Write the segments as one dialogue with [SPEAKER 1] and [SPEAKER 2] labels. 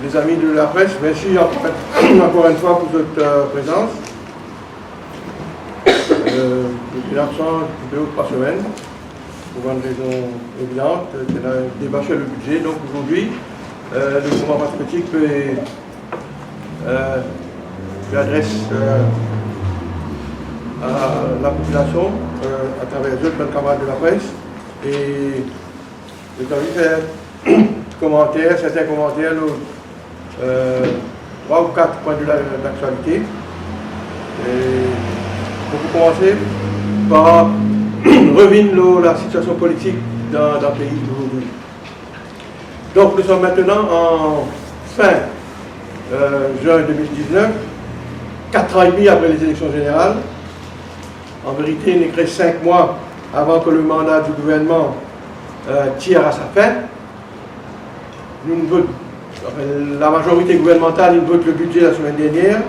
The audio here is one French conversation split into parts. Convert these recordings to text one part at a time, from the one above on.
[SPEAKER 1] les amis de la presse, merci encore une fois pour votre présence. Je suis absent 2 ou 3 semaines, pour une raison évidente, c'est un débat sur le budget. Donc aujourd'hui, le mouvement patriotique adresse à la population à travers les autres camarades de la presse. Et je vais faire certains commentaires, 3 ou 4 points de l'actualité. Pour commencer par revenir la situation politique dans le pays d'aujourd'hui. Donc nous sommes maintenant en fin juin 2019, 4 ans et demi après les élections générales. En vérité, il n'est que 5 mois avant que le mandat du gouvernement tire à sa fin. La majorité gouvernementale vote le budget la semaine dernière.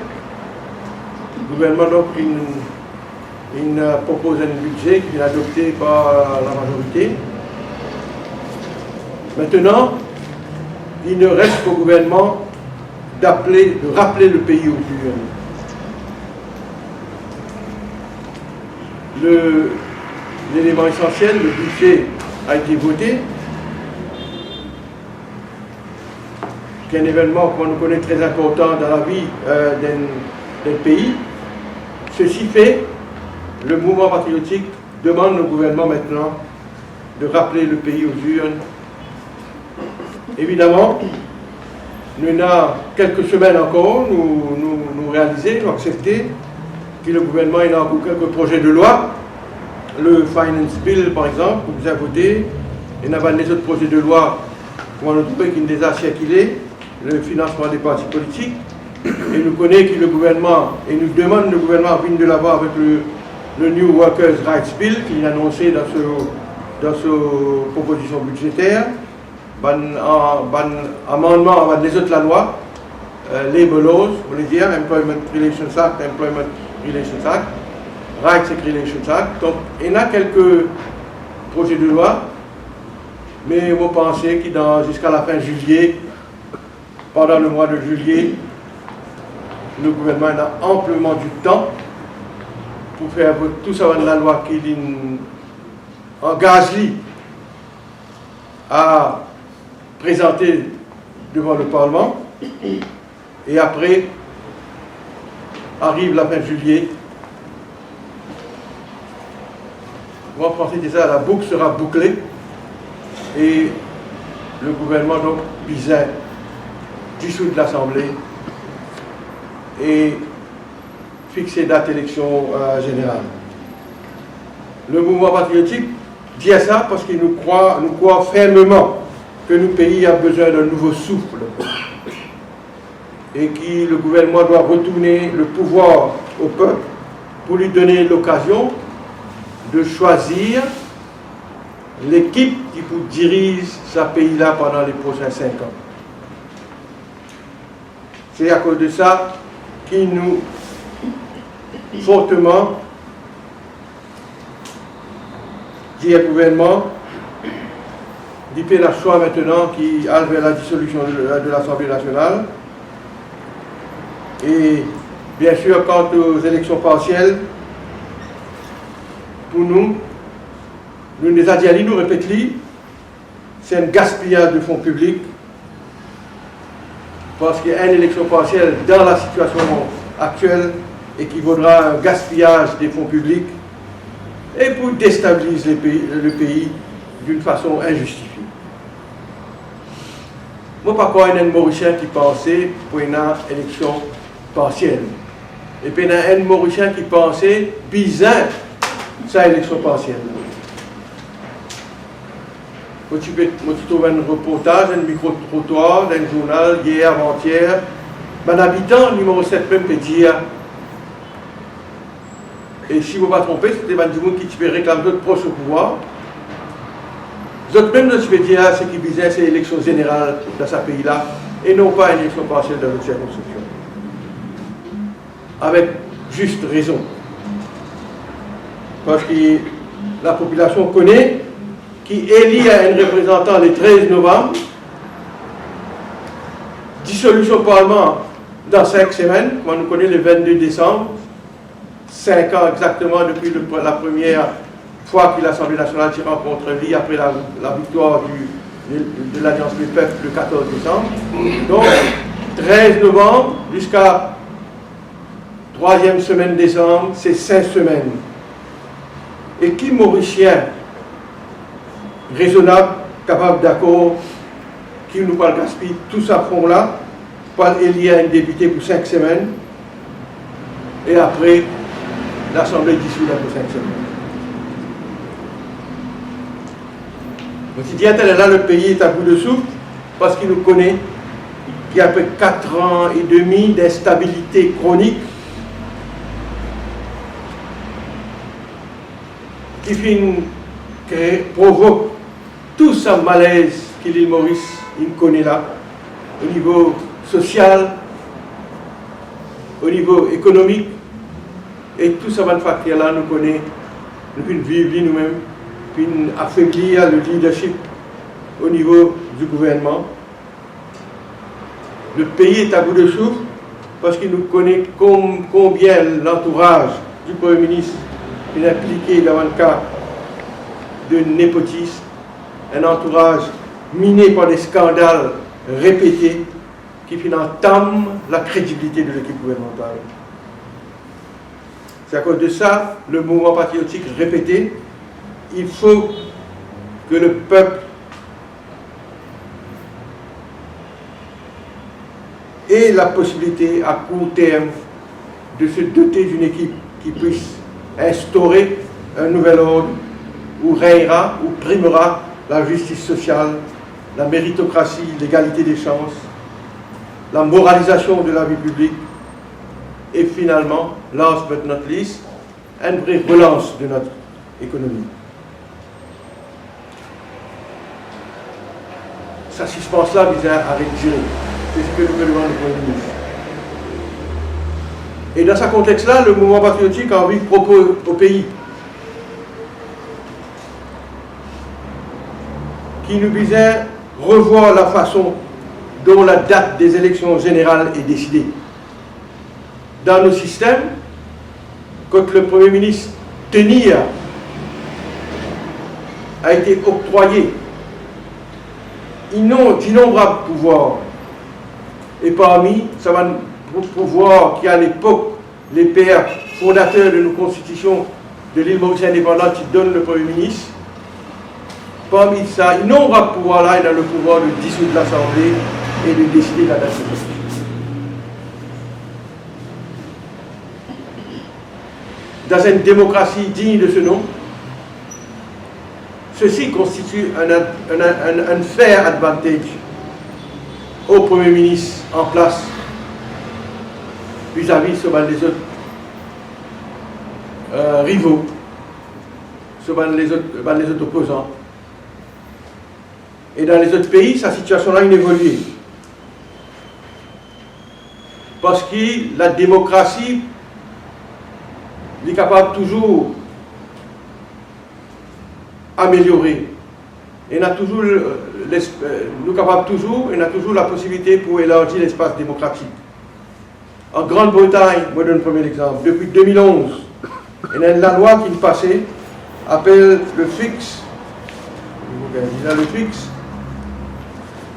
[SPEAKER 1] Le gouvernement donc il propose un budget qui est adopté par la majorité. Maintenant, il ne reste qu'au gouvernement de rappeler le pays aux urnes. L'élément essentiel, le budget a été voté. C'est un événement qu'on connaît très important dans la vie d'un pays. Ceci fait, le mouvement patriotique demande au gouvernement maintenant de rappeler le pays aux urnes. Évidemment, nous avons quelques semaines encore, nous réaliser, nous accepter que le gouvernement a encore quelques projets de loi. Le Finance Bill, par exemple, que vous avez voté, et il y a les autres projets de loi qu'on a trouvé qui nous a circulé, le financement des partis politiques. Et nous connaissons que le gouvernement, et nous demande le gouvernement à venir de l'avant avec le New Workers' Rights Bill qu'il a annoncé dans sa proposition budgétaire, amendement avec les autres la loi, Labor Laws, on va dire, Employment Relations Act, Employment Relations Act, Rights and Relations Act. Donc, il y a quelques projets de loi, mais vous pensez que jusqu'à la fin juillet, pendant le mois de juillet, le gouvernement a amplement du temps pour faire tout ça dans la loi qui engage à présenter devant le Parlement. Et après, arrive la fin juillet. Vous pensez déjà la boucle sera bouclée et le gouvernement donc visait dissoudre l'Assemblée et fixer date d'élection générale. Le mouvement patriotique dit ça parce qu'il nous croit fermement que notre pays a besoin d'un nouveau souffle et que le gouvernement doit retourner le pouvoir au peuple pour lui donner l'occasion de choisir l'équipe qui dirige ce pays-là pendant les prochains 5 ans. C'est à cause de ça qu'il nous fortement dit au gouvernement d'y faire le choix maintenant qui a vers la dissolution de l'Assemblée nationale. Et bien sûr, quant aux élections partielles, pour nous les avons nous répétons, c'est un gaspillage de fonds publics parce qu'il y a une élection partielle dans la situation actuelle équivaudra à un gaspillage des fonds publics et pour déstabiliser le pays d'une façon injustifiée. Moi, par contre, il y a un Mauricien qui pensait pour une élection partielle. Et puis il y a un Mauricien qui pensait bizarre sa élection partielle. Moi, tu trouves un reportage, un micro-trottoir d'un journal hier, avant-hier. Un habitant numéro 7 même peut dire, et si vous ne vous pas trompez, c'était du monde qui réclame d'autres proches au pouvoir. D'autres même, je peux dire, ce qui visait, c'est l'élection générale dans ce pays-là, et non pas une élection partielle dans notre circonscription. Avec juste raison. Parce que la population connaît qui élit un représentant le 13 novembre, dissolution Parlement dans 5 semaines, comme on nous connaît le 22 décembre, 5 ans exactement depuis la première fois que l'Assemblée nationale s'est rencontrée après la victoire de l'Alliance des peuples le 14 décembre. Donc, 13 novembre jusqu'à 3e semaine décembre, c'est 5 semaines. Et qui mauricien raisonnable, capable d'accord, qui nous parle gaspiller tout ça fond là, parle élire un député pour 5 semaines, et après, l'Assemblée dissout pour 5 semaines. Donc, si dit là, le pays est à bout de souffle, parce qu'il nous connaît, qu'il y a après 4 ans et demi d'instabilité chronique, qui provoque tout ce malaise que l'île Maurice il connaît là, au niveau social, au niveau économique, et tout ce facteur là nous connaît, nous pouvons vivre nous-mêmes, puis affaiblir le leadership au niveau du gouvernement. Le pays est à bout de souffle parce qu'il nous connaît combien l'entourage du Premier ministre est impliqué dans un cas de népotisme, un entourage miné par des scandales répétés qui entament la crédibilité de l'équipe gouvernementale. C'est à cause de ça, le mouvement patriotique répété, il faut que le peuple ait la possibilité à court terme de se doter d'une équipe qui puisse instaurer un nouvel ordre où régnera, où primera la justice sociale, la méritocratie, l'égalité des chances, la moralisation de la vie publique et finalement, last but not least, une vraie relance de notre économie. Sa suspense-là vise à retirer. C'est ce que nous demande le Premier ministre. Et dans ce contexte-là, le mouvement patriotique a envie de proposer au pays qui nous visait revoir la façon dont la date des élections générales est décidée. Dans nos systèmes, quand le Premier ministre tenir a été octroyé d'innombrables pouvoirs, et parmi ça va pouvoir qui à l'époque les pères fondateurs de nos constitutions de l'île Maurice indépendante qui donnent le Premier ministre, parmi ça, innombrables pouvoirs là est dans le pouvoir de dissoudre l'Assemblée et de décider la date. Dans une démocratie digne de ce nom, ceci constitue un fair advantage au Premier ministre en place vis-à-vis des autres rivaux, les autres opposants. Et dans les autres pays, sa situation-là a évolué. Parce que la démocratie est capable toujours d'améliorer. Et n'a toujours nous capables toujours, et n'a toujours la possibilité pour élargir l'espace démocratique. En Grande-Bretagne, moi je donne un premier exemple, depuis 2011, il y a la loi qui est passée, appelle le Fixed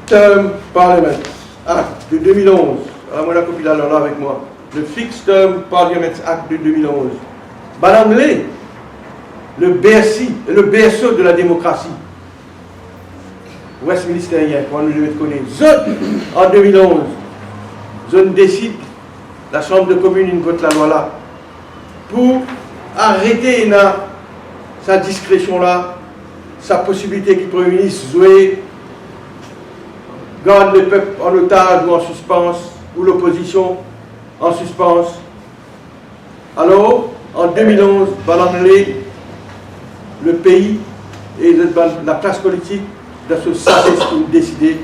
[SPEAKER 1] Term Parliament Act de 2011. Alors moi la copie là avec moi. Le Fixed Term Parliament Act de 2011. En anglais, le berceau de la démocratie. Westminsterien, qu'on nous devait connaître. En 2011, zone décide, la Chambre de communes vote la loi là, pour arrêter sa discrétion là, sa possibilité que le Premier ministre jouer, garde le peuple en otage ou en suspens, ou l'opposition en suspens. Alors, en 2011, le pays et la classe politique de ce sagesse pour décider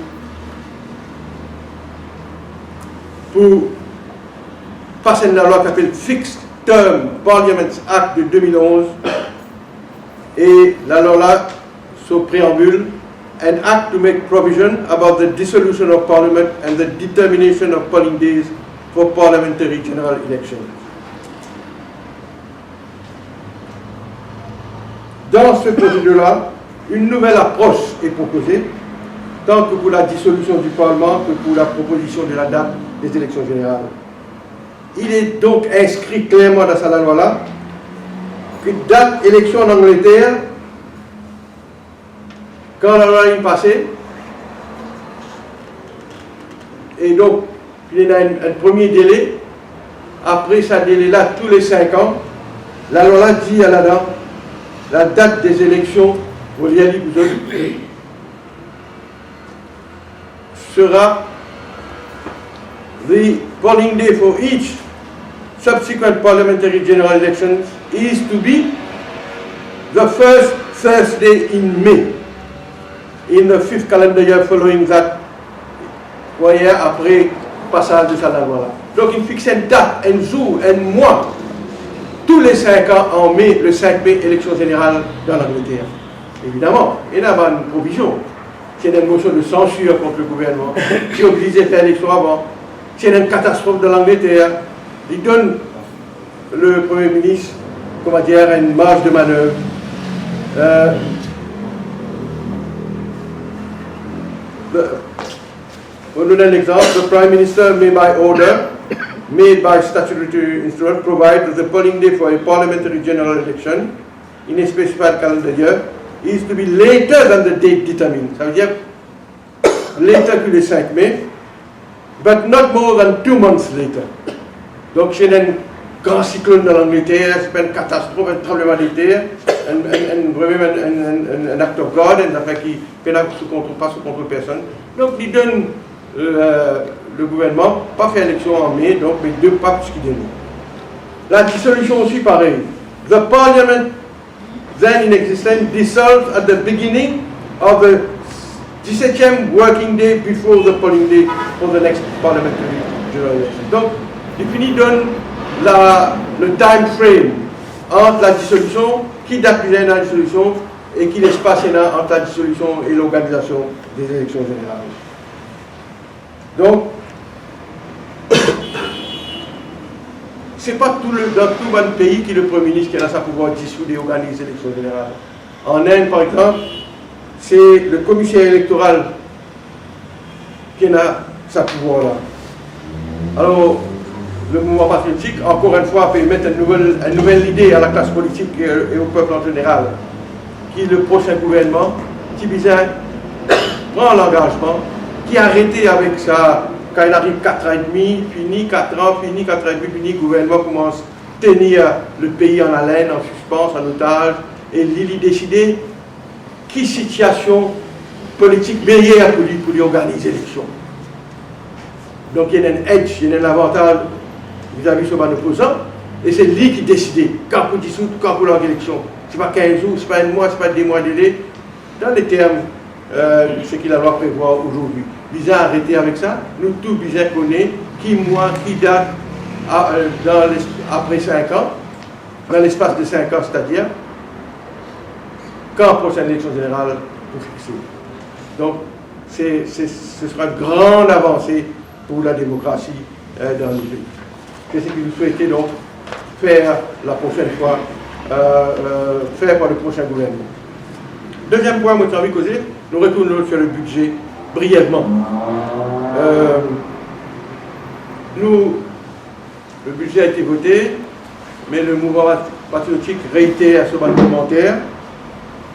[SPEAKER 1] pour passer une loi qui s'appelle Fixed Term Parliament Act de 2011 et la loi là, son préambule, an act to make provision about the dissolution of Parliament and the determination of polling days for parliamentary general elections. Dans ce projet de loi, une nouvelle approche est proposée, tant que pour la dissolution du Parlement que pour la proposition de la date des élections générales. Il est donc inscrit clairement dans cette loi-là que date élection en Angleterre, quand la loi est passée, et donc il y a un premier délai, après ce délai-là, tous les 5 ans, la loi dit là-dedans, la date des élections au Liali sera the polling day for each subsequent parliamentary general elections is to be the first Thursday in May, in the 5th calendar year following that, voyez, après passage de cette loi-là. Donc il fixe une date, un jour, un mois, tous les 5 ans en mai, le 5 mai, élection générale dans l'Angleterre. Évidemment, il y a une provision. C'est une motion de censure contre le gouvernement qui oblige à faire l'élection avant. C'est une catastrophe de l'Angleterre. Il donne le Premier ministre, comment dire, une marge de manœuvre. On donne un exemple. The Prime Minister may by order, made by statutory instrument, provide that the polling day for a parliamentary general election in a specified calendar year is to be later than the date determined. Ça veut dire later que le 5 mai, but not more than 2 months later. Donc c'est un grand cyclone dans l'Angleterre, c'est pas une catastrophe, un tremblement de terre, un act of God, un affaire qui fait là pas sous contrôle personne. Donc il donne le gouvernement, pas faire élection en mai, donc mais 2 pas plus qu'il donne. La dissolution aussi pareil. The Parliament then in existence dissolved at the beginning of the 17th working day before the polling day for the next parliamentary general election. Donc, il donne le time frame entre la dissolution, qui date de la dissolution et qui l'espace entre la dissolution et l'organisation des élections générales. Donc, ce n'est pas dans tout le pays qui le Premier ministre qui a sa pouvoir dissoudre et organiser l'élection générale. En Inde, par exemple, c'est le commissaire électoral qui a sa pouvoir-là. Alors, le mouvement patriotique, encore une fois, peut mettre une nouvelle idée à la classe politique et au peuple en général, qui le prochain gouvernement, qui prend l'engagement, qui a arrêté avec ça. Quand il arrive 4 ans et demi, fini 4 ans, fini 4 ans et demi, fini, le gouvernement commence à tenir le pays en haleine, en suspens, en otage, et il décider quelle situation politique meilleure pour lui organiser l'élection. Donc il y a un edge, il y a un avantage vis-à-vis de son opposant, et c'est lui qui décide quand pour dissoudre, quand pour l'élection. Ce n'est pas 15 jours, ce n'est pas un mois, ce n'est pas 2 mois de délai, dans les termes ce qu'il a loi prévoir aujourd'hui. Bizarre arrêter avec ça, nous tous bizarre connaissons qui mois, qui date après 5 ans, dans l'espace de 5 ans, c'est-à-dire quand prochaine élection générale pour fixer. Donc ce sera une grande avancée pour la démocratie dans le pays. C'est ce que vous souhaitez donc faire la prochaine fois, faire par le prochain gouvernement. Deuxième point, moi j'ai envie de causer, nous retournons sur le budget brièvement. Le budget a été voté, mais le mouvement patriotique réitère ce commentaire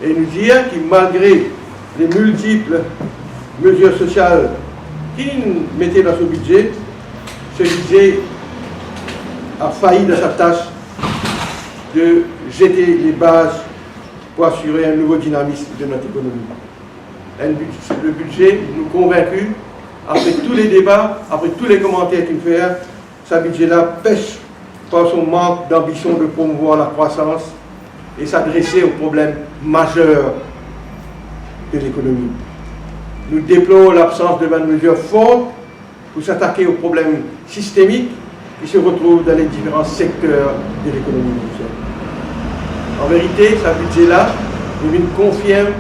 [SPEAKER 1] et nous dit que malgré les multiples mesures sociales qu'il mettait dans ce budget a failli dans sa tâche de jeter les bases pour assurer un nouveau dynamisme de notre économie. Le budget nous convaincu, après tous les débats, après tous les commentaires qu'il fait, ce budget-là pêche par son manque d'ambition de promouvoir la croissance et s'adresser aux problèmes majeurs de l'économie. Nous déplorons l'absence de mesures fortes pour s'attaquer aux problèmes systémiques qui se retrouvent dans les différents secteurs de l'économie mondiale. En vérité, ce budget-là nous confirme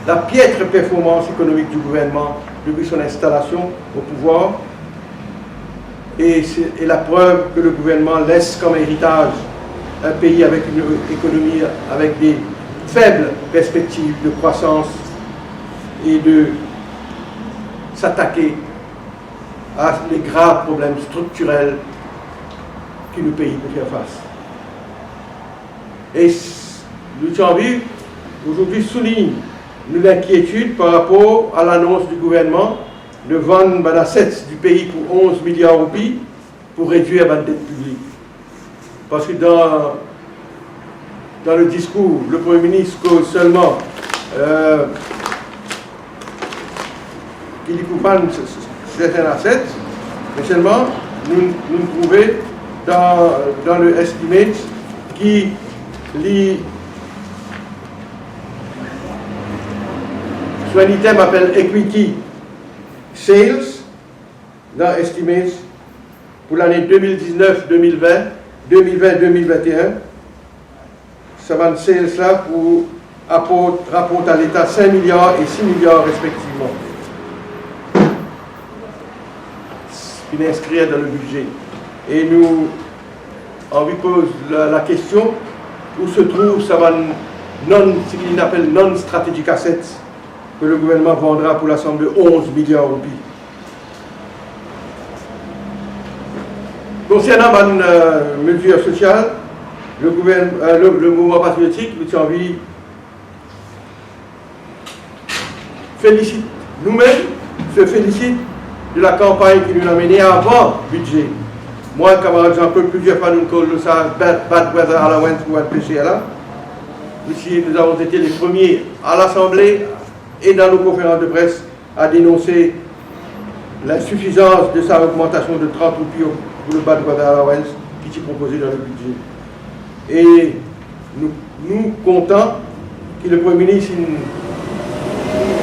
[SPEAKER 1] la piètre performance économique du gouvernement depuis son installation au pouvoir. Et c'est la preuve que le gouvernement laisse comme héritage un pays avec une économie avec des faibles perspectives de croissance et de s'attaquer à les graves problèmes structurels que le pays peut faire face. Et Luxembourg, aujourd'hui, souligne l'inquiétude par rapport à l'annonce du gouvernement de vendre les assets du pays pour 11 milliards de roupies pour réduire la dette publique. Parce que dans le discours, le Premier ministre cause seulement qu'il y vendre certains assets, mais seulement nous trouvons dans le estimate qui lit soit un item appelle Equity Sales dans Estimate pour l'année 2019-2020, 2020-2021. Ça va sales là pour rapporte à l'État 5 milliards et 6 milliards respectivement. Ce qui est inscrit dans le budget. Et nous, on lui pose la question où se trouve ce qu'il appelle non-strategic assets que le gouvernement vendra pour la somme de 11 milliards de roupies. Concernant les mesures sociales, le mouvement patriotique, nous avons envie félicite nous-mêmes, se félicite de la campagne qui nous a menée avant le budget. Moi, camarade Jean-Claude, plusieurs fois nous collons ça, Bad Weather Allowance pour un PCLA. Ici, nous avons été les premiers à l'Assemblée et dans nos conférences de presse à dénoncer l'insuffisance de sa augmentation de 30 roupies pour le Bad Weather Allowance qui est proposé dans le budget. Et nous comptons que le Premier ministre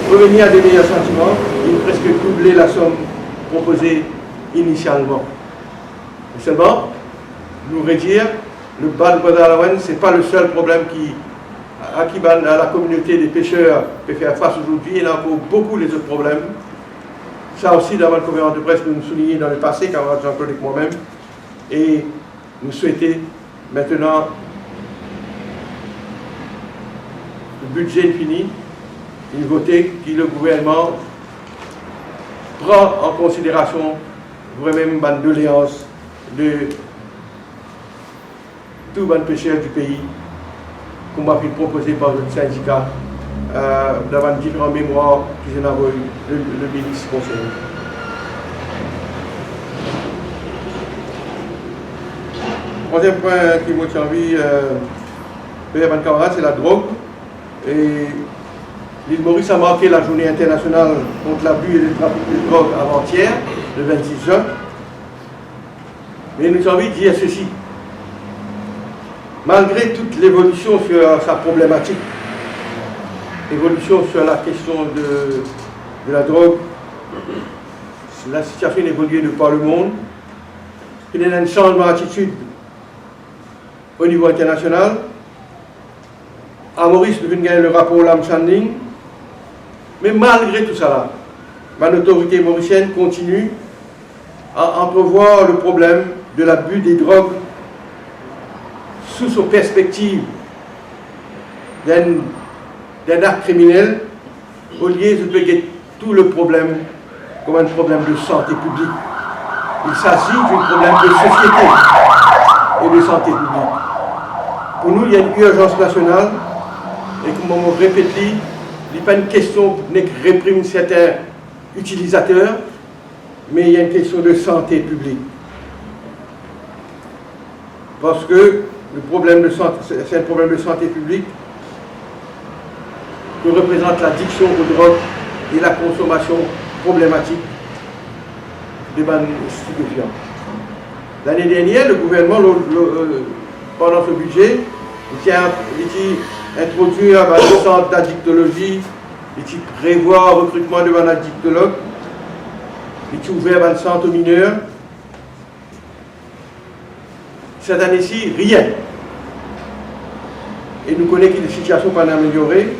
[SPEAKER 1] revenir à des meilleurs sentiments, il presque doublé la somme proposée initialement. Mais seulement, nous redire, le Bad Weather Allowance, ce n'est pas le seul problème à qui la communauté des pêcheurs peut faire face aujourd'hui. Il y a encore beaucoup les autres problèmes. Ça aussi, dans votre conférence de presse, nous soulignons dans le passé, camarade Jean-Claude et moi-même. Et nous souhaitons maintenant le budget fini, une voter que le gouvernement prend en considération vraiment une doléance de tous les pêcheurs du pays, qu'on m'a fait proposer par le syndicat dans différents mémoires qui ont envoyé le ministre conseiller. Troisième point qui m'a envie de camarades, c'est la drogue. Et l'île Maurice a marqué la journée internationale contre l'abus et le trafic de drogue avant-hier, le 26 juin. Mais nous avons envie de dire ceci. Malgré toute l'évolution sur sa problématique, l'évolution sur la question de la drogue, la situation évolue de par le monde, il y a un changement d'attitude au niveau international. À Maurice, nous venons gagner le rapport Lam Chandling, mais malgré tout ça, l'autorité mauricienne continue à entrevoir le problème de l'abus des drogues sous sa perspective d'un acte criminel, au lieu de péguer tout le problème comme un problème de santé publique. Il s'agit d'un problème de société et de santé publique. Pour nous, il y a une urgence nationale, et comme on répète, il n'est pas une question de réprimer certains utilisateurs, mais il y a une question de santé publique. Parce que le problème de santé, c'est un problème de santé publique que représente l'addiction aux drogues et la consommation problématique des bandes stupéfiants. L'année dernière, le gouvernement, pendant ce budget, il a introduit un centre d'addictologie, il prévoit le recrutement de addictologues, il a ouvert un centre mineur. Cette année-ci, rien. Et nous connaissons que les situations pas améliorées.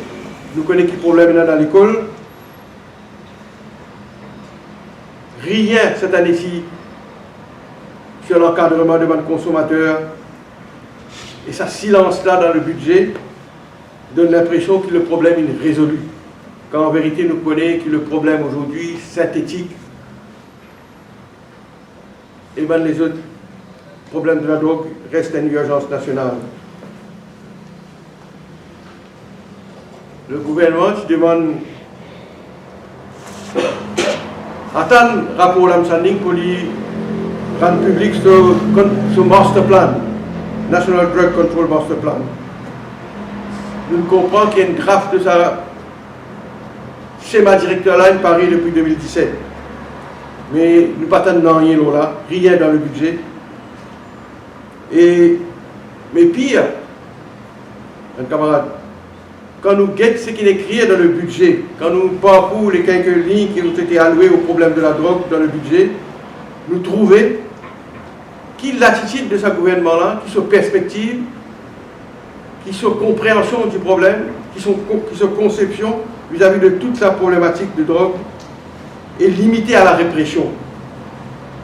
[SPEAKER 1] nous connaissons qui problème dans l'école. Rien cette année-ci sur l'encadrement de nos consommateurs. Et ça silence-là dans le budget donne l'impression que le problème est résolu. Quand en vérité nous connaissons que le problème aujourd'hui synthétique et ben les autres problèmes de la drogue restent une urgence nationale. Le gouvernement qui demande attendre le rapport Lamsanding pour lui rendre public ce master plan, National Drug Control Master Plan. Nous comprenons qu'il y a une draft de sa schéma directeur là, Paris depuis 2017. Mais nous pas attendons rien là, rien dans le budget. Mais pire, un camarade, quand nous guettons ce qui est écrit dans le budget, quand nous parcourons les quelques lignes qui ont été allouées au problème de la drogue dans le budget, nous trouvons qui l'attitude de ce gouvernement-là, qui sont perspective, qui sont compréhension du problème, qui sont conception vis-à-vis de toute la problématique de drogue, est limitée à la répression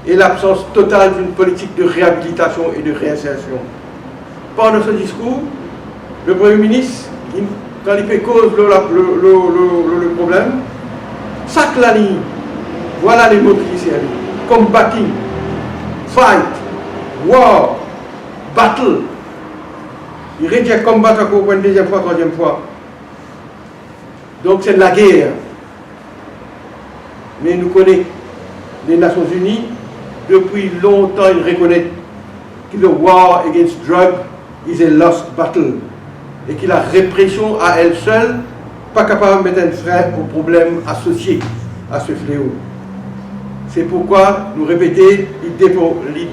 [SPEAKER 1] et l'absence totale d'une politique de réhabilitation et de réinsertion. Pendant ce discours, le Premier ministre, quand il fait cause le problème, sac la ligne, voilà les mots qui servent. Combating, fight, war, battle. Il rejette combattre encore pour une deuxième fois, troisième fois. Donc c'est de la guerre. Mais nous connaissons les Nations Unies, depuis longtemps ils reconnaissent que le war against drug is a lost battle et que la répression à elle seule pas capable de mettre un frein aux problèmes associés à ce fléau. C'est pourquoi nous répétons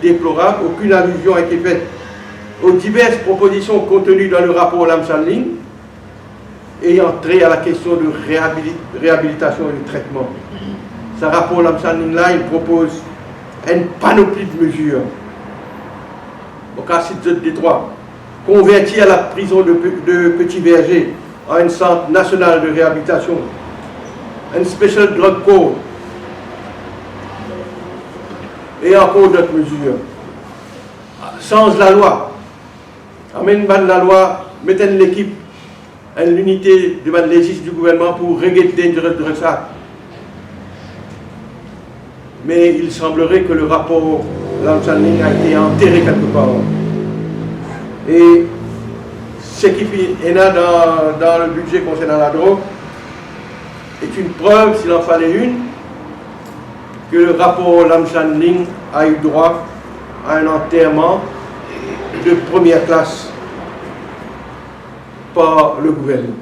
[SPEAKER 1] déplorable, aucune allusion a été faite aux diverses propositions contenues dans le rapport Lamsanding ayant trait à la question de réhabilitation et de traitement. Ce rapport Lamsanding-là, il propose une panoplie de mesures. Au cas de Détroit, convertir à la prison de Petit Verger en un centre national de réhabilitation, un special drug code, et encore d'autres mesures. Change la loi. Amène la loi, mettez l'équipe, l'unité de la législation du gouvernement pour régler dangerous drugs act. Mais il semblerait que le rapport Lamsanding a été enterré quelque part. Et ce qui est là dans le budget concernant la drogue est une preuve, s'il en fallait une, que le rapport Lamsanding a eu droit à un enterrement de première classe par le gouvernement.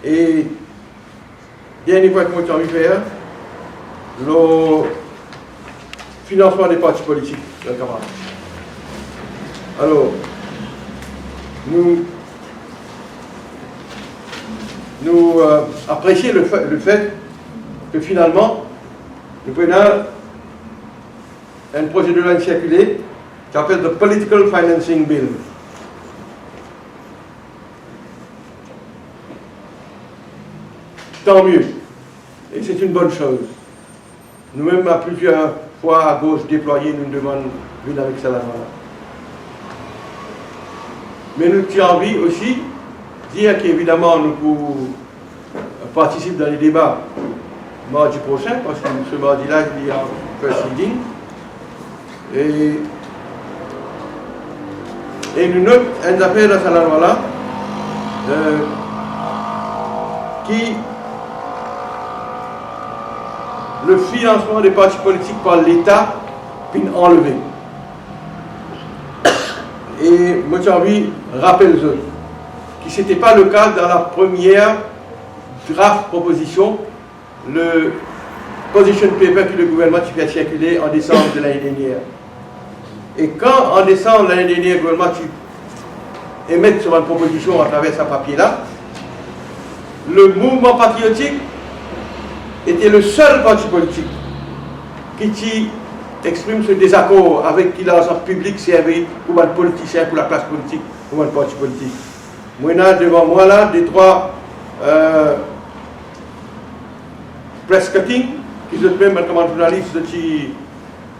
[SPEAKER 1] Et dernier point que moi j'ai envie de faire, le financement des partis politiques, camarades. Alors, nous apprécions le fait que finalement, nous prenons un projet de loi circulé qui s'appelle The Political Financing Bill. Tant mieux. Et c'est une bonne chose. Nous-mêmes, à plusieurs fois à gauche déployés, nous demandons l'une avec celle-là. Mais nous avons envie aussi de dire qu'évidemment, nous pouvons participer dans les débats mardi prochain, parce que ce mardi-là, il y a un first reading. Et nous notons un affaire dans cette loi-là qui le financement des partis politiques par l'État puis enlevé. Et moi j'ai envie de rappeler que ce n'était pas le cas dans la première draft proposition, le position paper que le gouvernement a fait circuler en décembre de l'année dernière. Et quand en décembre de l'année dernière, le gouvernement émet sur une proposition à travers ce papier-là, le mouvement patriotique était le seul parti politique qui exprime ce désaccord avec qui l'argent public servait pour les politiciens, pour la classe politique pour un parti politique. Moi, devant moi, là, des trois press cutting, qui sont même comme journaliste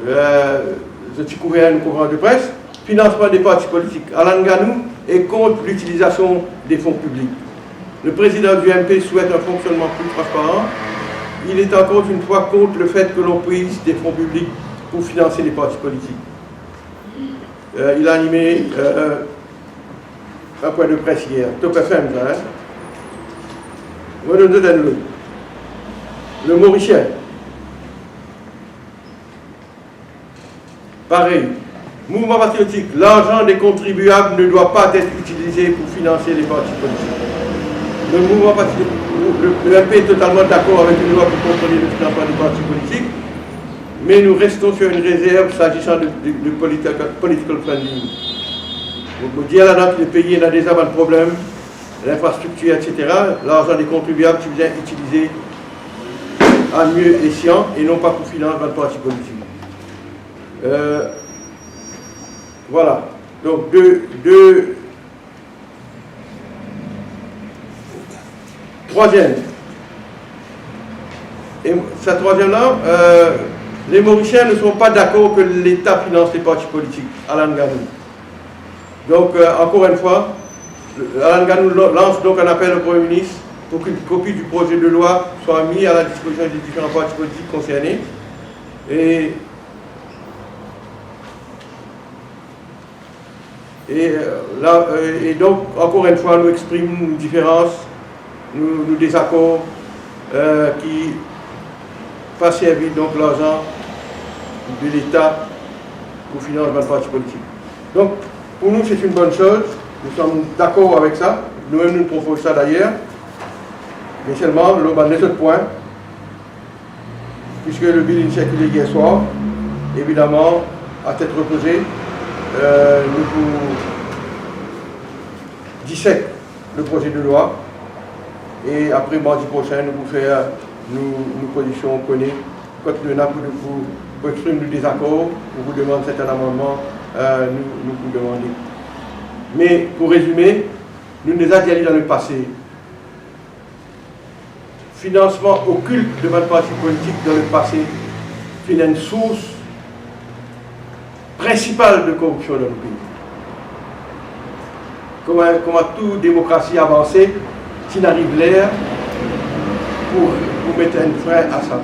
[SPEAKER 1] de couvrir un courant de presse, financement des partis politiques. Alan Ganou est contre l'utilisation des fonds publics. Le président du MP souhaite un fonctionnement plus transparent. Il est encore une fois contre le fait que l'on puise des fonds publics pour financer les partis politiques. Il a animé un point de presse hier, Top FM, ça, hein? Le Mauricien. Pareil. Mouvement patriotique, l'argent des contribuables ne doit pas être utilisé pour financer les partis politiques. Le mouvement patriotique, le MP est totalement d'accord avec une loi pour contrôler le financement des partis politiques, mais nous restons sur une réserve s'agissant de political funding. On dit à la note que les pays ont déjà des problèmes, l'infrastructure, etc. L'argent des contribuables est bien utilisé à mieux escient et non pas pour financer le parti politique. Voilà. Donc, troisième. Et cette troisième-là, les Mauriciens ne sont pas d'accord que l'État finance les partis politiques, Alan Ganou. Donc, encore une fois, Alan Ganou lance donc un appel au Premier ministre pour qu'une copie du projet de loi soit mise à la disposition des différents partis politiques concernés. Et donc, encore une fois, nous exprimons nos différences, nos désaccords qui fassent servir donc l'argent de l'État pour financer le parti politique. Donc, pour nous, c'est une bonne chose. Nous sommes d'accord avec ça. Nous-mêmes, nous proposons ça d'ailleurs. Mais seulement, les autres points, puisque le bill est circulé hier soir, évidemment, à tête reposée, nous vous dissèque le projet de loi et après mardi prochain nous vous faire nos positions connues quand nous avons pour exprimer nos désaccords, on vous demande certains amendements, nous vous demandons. Mais pour résumer, nous nous avons dit dans le passé, financement occulte de notre parti politique dans le passé, c'est une source principale de corruption dans le pays. Comment toute démocratie avancée, s'il arrive l'air pour mettre un frein à ça.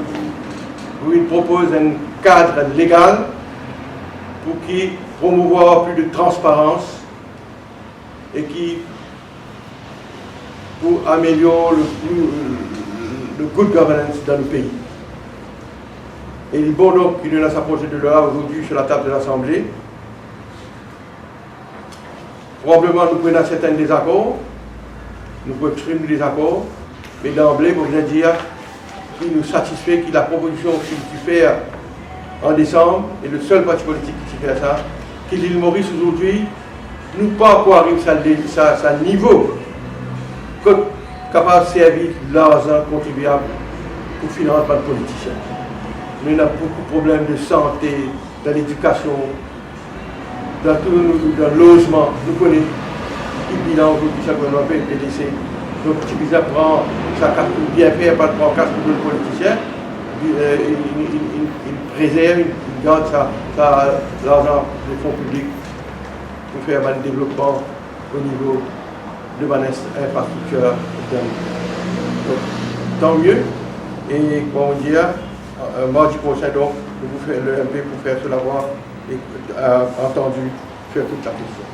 [SPEAKER 1] Où il propose un cadre légal pour qui promouvoir plus de transparence et qui pour améliorer le good governance dans le pays. Et il est bon donc qu'il y ait sa projet de loi aujourd'hui sur la table de l'Assemblée. Probablement nous prenons certains désaccords, nous pouvons exprimer des désaccords, mais d'emblée, pour bien dire qu'il nous satisfait que la proposition qu'il fait en décembre est le seul parti politique qui fait ça, que l'île Maurice aujourd'hui, nous pas encore arrive à niveau capable de servir l'argent contribuable pour financer les politiciens. Mais on a beaucoup de problèmes de santé, dans l'éducation, dans le logement. Nous connaissons le bilan aujourd'hui, ça qu'on a fait laissé. Donc, si vous prend sa carte pour bien faire, pas de prendre carte pour le politicien, il préserve, il garde l'argent des fonds publics pour faire un développement au niveau de ma infrastructure. Donc, tant mieux. Et comment dire, mardi prochain, donc, nous vous faire le MP pour faire cela voir et entendu sur toute la question.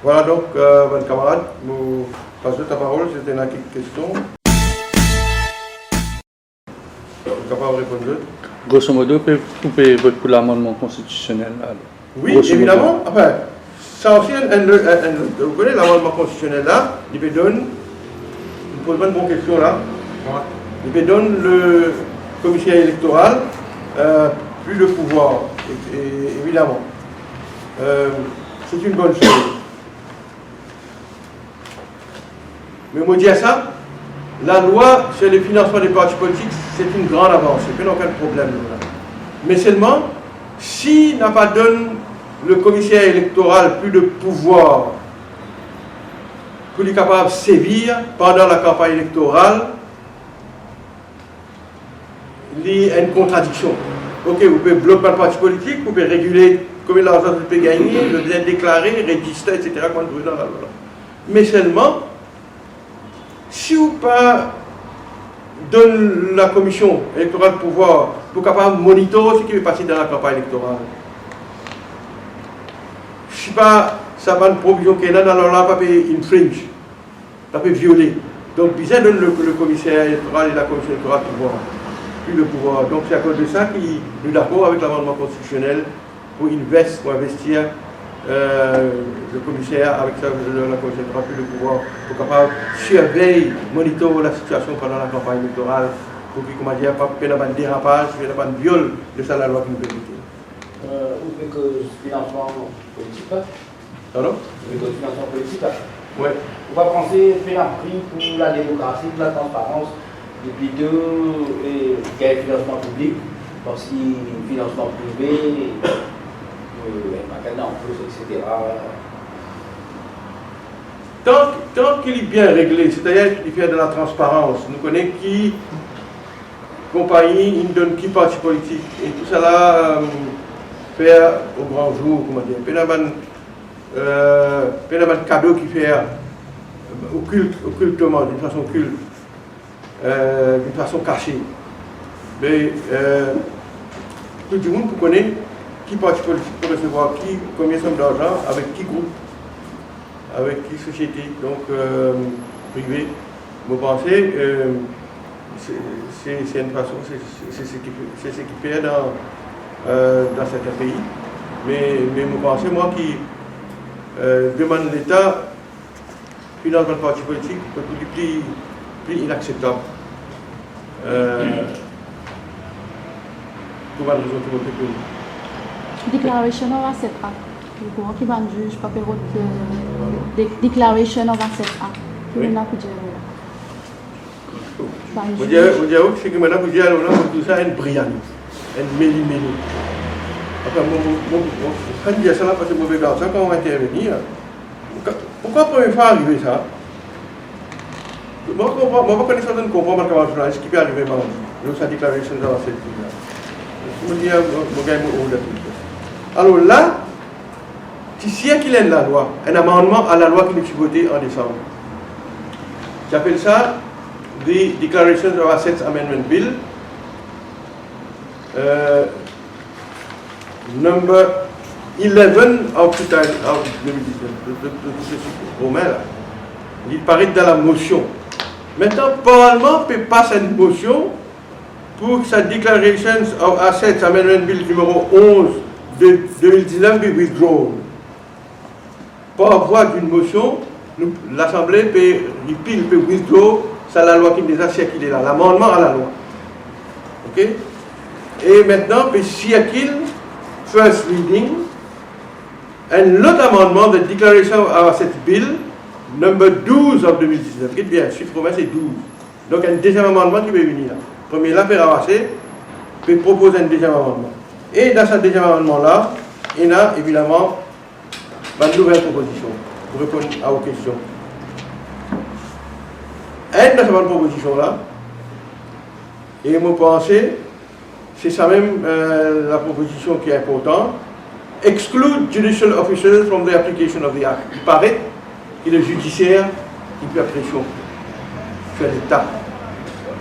[SPEAKER 1] Voilà donc, mes camarades, nous passons la parole, c'était une question. Vous êtes capable de répondre?
[SPEAKER 2] Grosso modo, vous pouvez voter pour l'amendement constitutionnel. Alors.
[SPEAKER 1] Oui, grosso évidemment. Modo. Enfin, ça aussi, vous connaissez l'amendement constitutionnel là, il peut donner, il pose une bonne question là. Il peut donner le commissaire électoral plus de pouvoir, évidemment. C'est une bonne chose. Mais moi dire ça, la loi sur le financement des partis politiques, c'est une grande avancée, il n'y a aucun problème. Mais seulement, si n'a pas donné le commissaire électoral plus de pouvoir pour être capable de sévir pendant la campagne électorale, il y a une contradiction. Ok, vous pouvez bloquer un parti politique, vous pouvez réguler combien d'argent vous pouvez gagner, le bien déclarer, registré, etc. quand vous êtes dans la loi. Mais seulement, si vous pas donne la commission électorale le pouvoir pour capable de monitorer ce qui va passer dans la campagne électorale, je ne sais pas, ça va une provision qui est là dans la loi, pas infringe, pas violer. Donc, bizarre donne le commissaire électoral et la commission électorale plus de pouvoir. Donc, c'est à cause de ça qu'il est d'accord avec l'amendement constitutionnel pour investir le commissaire avec la commission électorale plus de pouvoir pour capable surveiller, monitorer la situation pendant la campagne électorale pour qu'il ne y ait pas de dérapage, pas de viol de ça la loi qui nous permet.
[SPEAKER 3] Vous pouvez que financement politique,
[SPEAKER 1] Pardon?
[SPEAKER 3] Vous pouvez que financement politique,
[SPEAKER 1] ouais.
[SPEAKER 3] On va penser faire un prix pour la démocratie, pour la transparence, depuis deux et quel financement public, parce qu'il financement privé, en plus, etc.
[SPEAKER 1] Tant qu'il est bien réglé, c'est-à-dire qu'il fait de la transparence, nous connaissons qui compagnie, il donne qui parti politique, et tout ça là, faire au grand jour, comment dire, pénaban cadeau qui fait occultement, d'une façon occulte, d'une façon cachée. Mais tout le monde connaît qui parti politique pour recevoir qui, combien de sommes d'argent, avec qui groupe, avec qui société, donc privé. Vous pensez, c'est une façon, c'est ce qui fait dans certains pays. Mais vous pensez, moi qui demande l'État, financement de parti politique, plus inacceptable. Pour la raison que vous avez.
[SPEAKER 4] Declaration of Asset Act. Qui va juge pas Declaration of Asset Act.
[SPEAKER 1] Oui.
[SPEAKER 4] Vous
[SPEAKER 1] dites que c'est que maintenant vous dites tout ça est brillant, est méli-méli. Enfin, quand je dis ça parce que mauvais garçon, quand on va intervenir, pourquoi la première fois arriver ça? Moi, je connais ça, je ne comprends pas comment journaliste qui peut arriver dans sa déclaration dans cette ville-là. Je me dis, je gagne mon de tout. Alors là, si qu'il y a la loi, un amendement à la loi qui est votée en décembre. J'appelle ça the Declaration of Assets Amendment Bill, number 11 of 2019. Il paraît dans la motion. Maintenant, le Parlement peut passer une motion pour que sa Declaration of Assets Amendment Bill numéro 11 de 2019 be withdrawn. Par voie d'une motion, l'Assemblée peut withdraw la loi qui est déjà circulée là, l'amendement à la loi. Ok? Et maintenant, peut circuler first reading, un autre amendement de Declaration of Assets Bill, number 12 of 2019. Qui est bien, chiffre c'est 12. Donc, un deuxième amendement qui peut venir là. Premier là, peut ramasser, peut proposer un deuxième amendement. Et dans ce deuxième amendement-là, il y a évidemment une nouvelle proposition pour répondre à vos questions. Une de ces propositions-là, et je pense c'est ça même la proposition qui est importante, exclude judicial officers from the application of the act. Il paraît que le judiciaire qui fait pression sur l'État,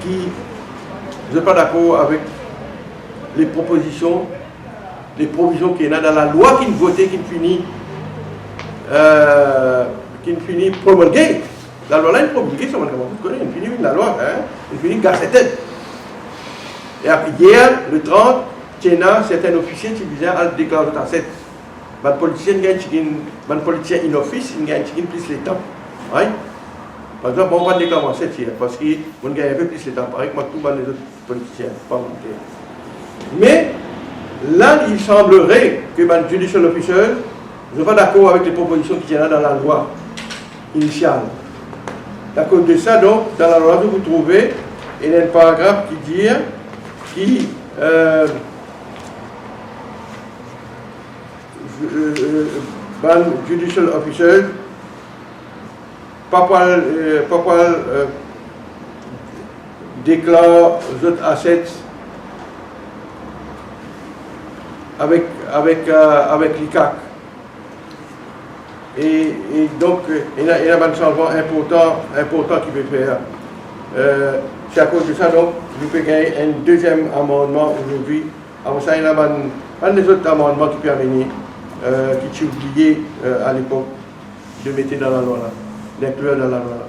[SPEAKER 1] qui n'est pas d'accord avec les propositions, les provisions qu'il y a dans la loi qui est votée, qui finit promulguée. La loi là est promulguée, ça vous connaissez, il finit la loi, il finit gazette. Et après hier, le 30, certains officiers qui disaient à déclarer dans cette. Les politiciens gagnent politicien in office, ils gagnent plus le temps. Oui? Par exemple, on va déclarer cette hier, parce qu'on gagne un peu plus le temps, pareil que tous les autres politiciens parlementaires. Mais là, il semblerait que les judicial officers ne sont pas d'accord avec les propositions qui sont dans la loi initiale. À cause de ça, donc, dans la loi que vous trouvez, il y a un paragraphe qui judicial officers, pas déclare les assets avec l'ICAC. Et donc, il y a un changement important qui peut faire. C'est à cause de ça, donc, je peux gagner un deuxième amendement aujourd'hui. Avant ça, il y a un des autres amendements qui peut venir, qui sont oubliés à l'époque, de mettre dans la loi, d'inclure dans la loi.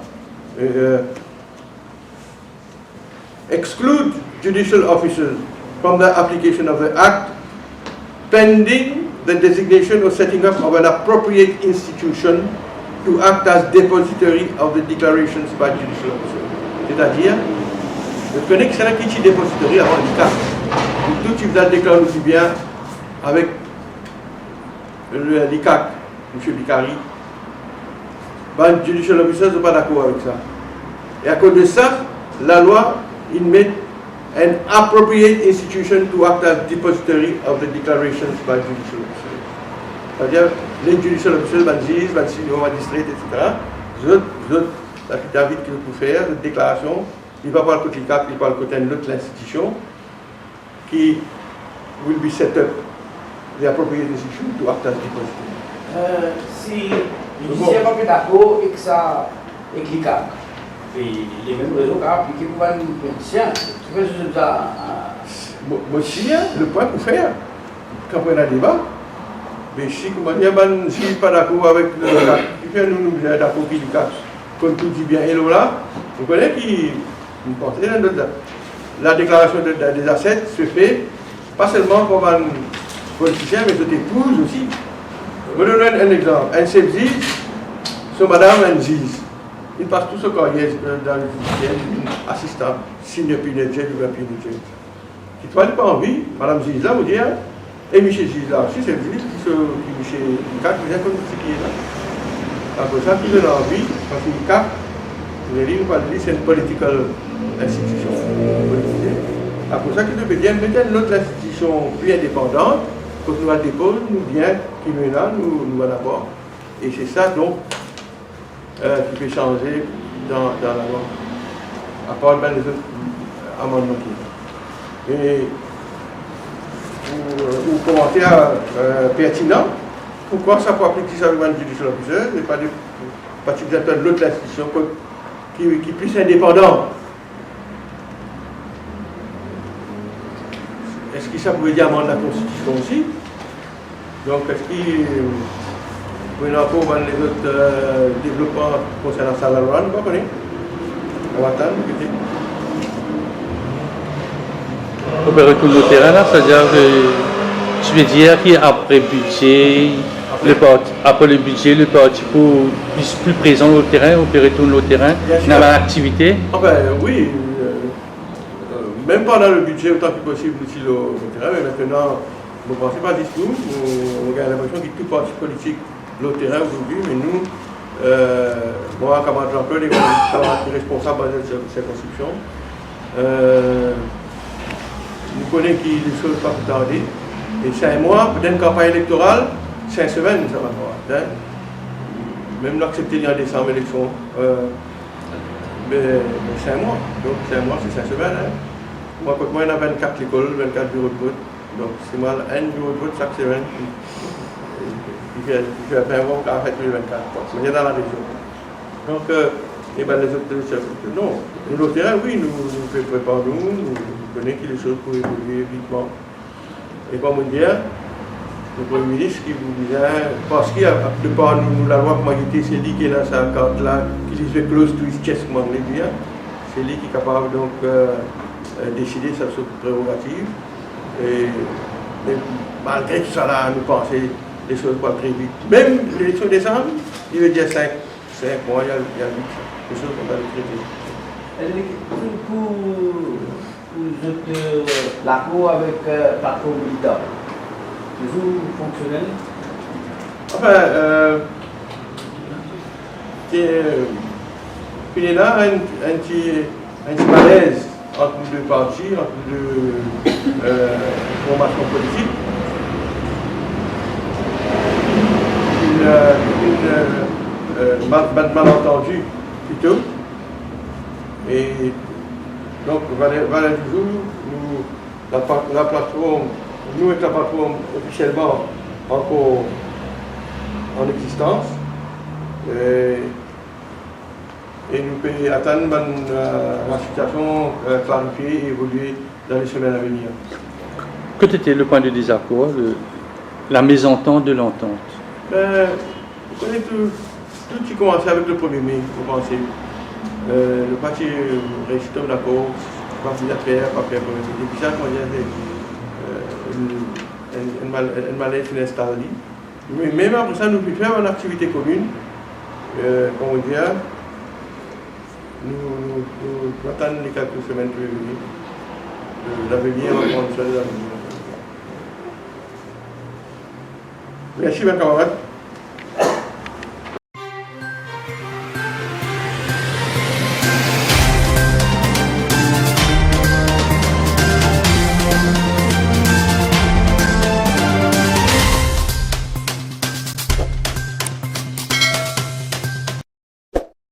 [SPEAKER 1] Exclude judicial officers from the application of the Act pending the designation or setting up of an appropriate institution to act as depository of the declarations by judicial officers. C'est-à-dire, je connais que c'est là qui est dépository avant l'ICAC. Tout type de déclaration aussi bien avec l'ICAC, M. Bicari. Ben, judicial officers ne sont pas d'accord avec ça. Et à cause de ça, la loi, il met an appropriate institution to act as depository of the declarations by judicial officers. C'est-à-dire, les judicial officers, ben juges, ben signaux, magistrats, etc. Les autres, David qui peut faire, une déclaration, il va pas le côté l'ICAC, il va le côté de l'autre institution qui will be set up, the appropriate institution to act as depository.
[SPEAKER 3] Si le judiciaire n'est pas d'accord et que ça est l'ICAC, et les mêmes raisons qu'a appliqué pour un politicien, tu fais ça.
[SPEAKER 1] Moi aussi, le point pour faire, quand on a un débat, mais si je ne suis pas d'accord avec le CAC, il fait nous sommes d'accord avec le CAC, comme tout dit bien, et là, vous connaissez qui pense la déclaration des assets se fait pas seulement comme un politicien, mais de épouse aussi. Je vous donne un exemple. Un chef juge, son madame un juge. Il passe tout ce qu'on y a dans le judiciaire, assistant, senior pinetier, ou pinetier. Si tu n'as pas envie, madame juge là, vous dire, et monsieur juge là aussi, c'est le juge qui monsieur Lucas, qui vient comme ce qui est là. Après ça, qui a envie, parce que Lucas, c'est une political institution. Après ça, qui devait bien mettre une autre institution plus indépendante, pour que nous la dépose, nous bien, qui nous est là, nous va d'abord. Et c'est ça donc qui peut changer dans la loi, à part les autres amendements qui et pour commentaire pertinent, pourquoi ça peut appliquer ça avec un judicial officer et pas de particulièrement l'autre institution qui est plus indépendante. Est-ce que ça pourrait dire amende la Constitution aussi? Donc, est-ce qu'il vous avez encore les autres développements concernant ça, la loi, vous connaissez? On va attendre, écoutez.
[SPEAKER 2] On peut retourner au terrain là, c'est-à-dire que je veux dire qu'après budget, après le budget, le parti plus présent au terrain, on peut retourner au terrain, dans l'activité.
[SPEAKER 1] Enfin, oui, même pendant le budget, autant que possible, aussi au terrain, mais maintenant, vous ne pensez pas du tout, on a l'impression que tout parti politique le terrain aujourd'hui, mais nous, moi, comme Jean-Claude, je suis responsable de cette circonscription. Nous connaissons que les choses ne sont pas tarder. Et 5 mois, peut-être une campagne électorale, 5 semaines, ça va pas. Même l'accepter en décembre l'élection, mais 5 mois. Donc 5 mois, c'est 5 semaines. Hein. Moi, quand il y a 24 écoles, 24 bureaux de vote. Donc c'est mal un bureau de vote chaque semaine. Il fait 20 mois qu'à fait 2024. On est dans la région. Donc, et ben les autres, non. Nous, le terrain, oui, nous préparons, nous connaissons que les choses pour évoluer vitement. Et comme on dit, le Premier ministre qui vous disait, parce qu'il y a de part nous, la loi Magité, c'est lui qui est dans sa carte là, qui dit close to his chest, comme on dit, c'est lui qui est capable donc décider sa prérogative. Et malgré tout ça là, nous pensons les choses pas très vite. Même l'élection de décembre, il veut dire 5 mois, il y a vite. Les choses qu'on va les traiter.
[SPEAKER 3] Pour l'accord avec Patron Militaire, toujours fonctionnel?
[SPEAKER 1] Enfin, il y a là un petit malaise entre les deux partis, entre les deux formations politiques. malentendu plutôt. Et donc, voilà du jour, nous, la plateforme, nous avec la plateforme officiellement encore en existence. Et nous pouvons attendre la situation clarifiée et évoluer dans les semaines à venir.
[SPEAKER 2] Quel était le point de désaccord, la mésentente de l'entente?
[SPEAKER 1] Vous connaissez tout qui commençait avec le 1er mai, vous pensez. Le parti reste d'accord, le parti d'affaires, pas faire 1er mai. Et puis ça, quand il y a un malaise qui s'installe. Mais même après ça, nous pouvons faire une activité commune, comme on dit, nous attendons les quelques semaines pour venir. L'avenir, on va prendre ça. Merci, mes camarades.